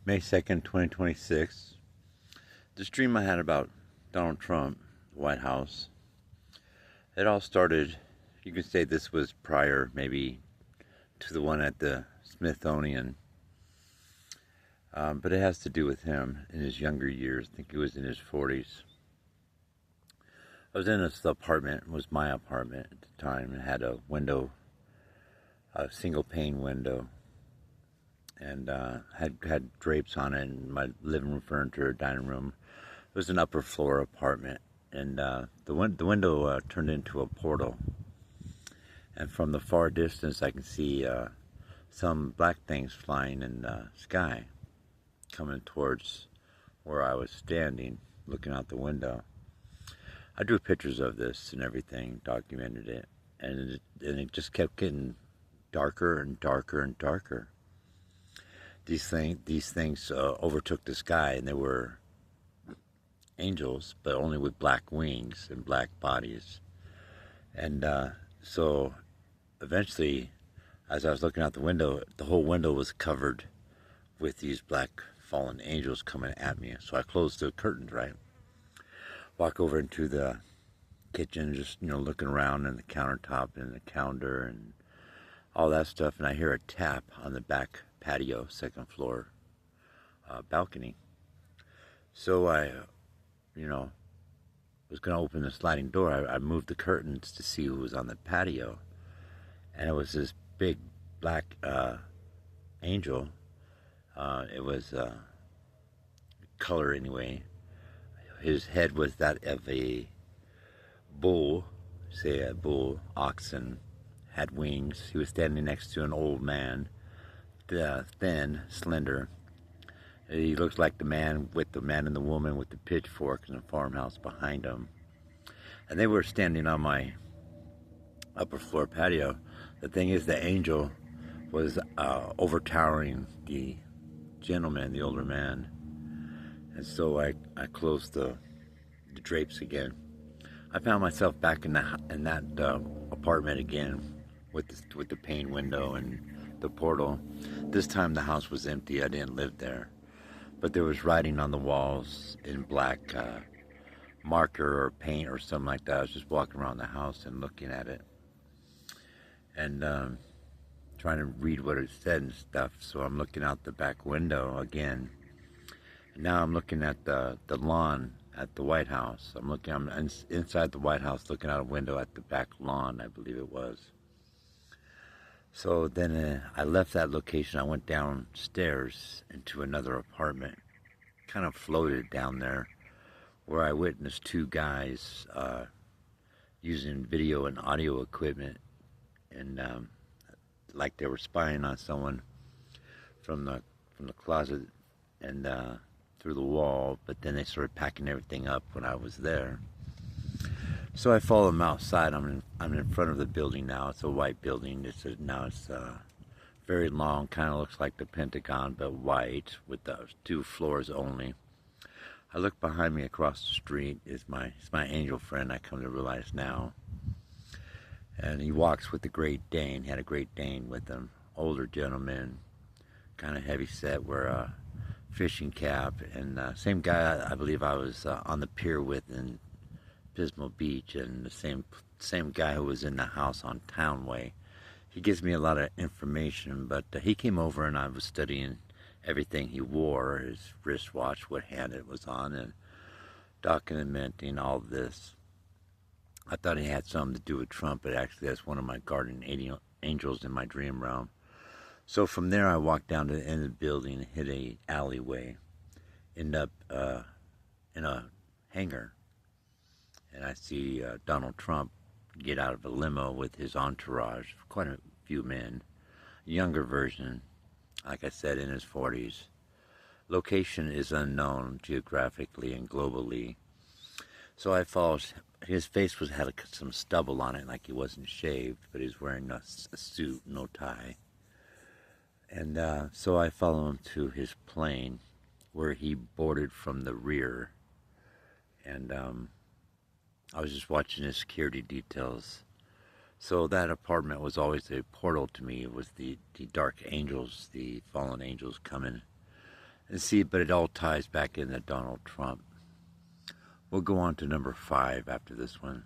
May 2nd, 2026. This dream I had about Donald Trump, the White House, it all started, you could say this was prior maybe to the one at the Smithsonian, but it has to do with him in his younger years. I think he was in his 40s. I was in this apartment, it was my apartment at the time. It had a window, a single pane window, and had drapes on it, and my living room furniture, dining room. It was an upper floor apartment, and the window turned into a portal. And from the far distance, I can see some black things flying in the sky, coming towards where I was standing, looking out the window. I drew pictures of this and everything, documented it, and it just kept getting darker and darker and darker. These things overtook the sky, and they were angels, but only with black wings and black bodies. And so eventually, as I was looking out the window, the whole window was covered with these black fallen angels coming at me. So I closed the curtains, right? Walk over into the kitchen, just, looking around and the countertop and the counter and all that stuff. And I hear a tap on the back patio, second floor balcony. So I, was going to open the sliding door. I moved the curtains to see who was on the patio. And it was this big black angel. It was color anyway. His head was that of a bull, say a bull, oxen, had wings. He was standing next to an old man, thin, slender. He looked like the man and the woman with the pitchforks in the farmhouse behind him. And they were standing on my upper floor patio. The thing is, the angel was overtowering the gentleman, the older man. And so I closed the drapes again. I found myself back in that apartment again with the pane window and the portal. This time the house was empty. I didn't live there, but there was writing on the walls in black marker or paint or something like that. I was just walking around the house and looking at it and trying to read what it said and stuff. So I'm looking out the back window again. Now I'm looking at the lawn at the White House. I'm inside the White House, looking out a window at the back lawn, I believe it was. So then I left that location. I went downstairs into another apartment, kind of floated down there, where I witnessed two guys using video and audio equipment, and like they were spying on someone from the closet and through the wall. But then they started packing everything up when I was there. So I followed them outside. I'm in front of the building now. It's a white building. It's very long, kind of looks like the Pentagon, but white with the 2 floors only. I look behind me across the street. It's my angel friend, I come to realize now. And he walks with the Great Dane. He had a Great Dane with him. Older gentleman, kind of heavy set, wear a fishing cap. And same guy I believe I was on the pier with in Pismo Beach, and the same guy who was in the house on Townway. He gives me a lot of information, but he came over and I was studying everything he wore, his wristwatch, what hand it was on, and documenting all of this. I thought he had something to do with Trump, but actually that's one of my guardian angels in my dream realm. So from there I walked down to the end of the building and hit a alleyway, end up in a hangar. And I see Donald Trump get out of a limo with his entourage, quite a few men, younger version, like I said, in his 40s. Location is unknown geographically and globally. So I followed. His face had some stubble on it, like he wasn't shaved, but he's wearing a suit, no tie. And so I follow him to his plane, where he boarded from the rear. And I was just watching his security details. So that apartment was always a portal to me. It was the dark angels, the fallen angels coming And see, but it all ties back into Donald Trump. We'll go on to number 5 after this one.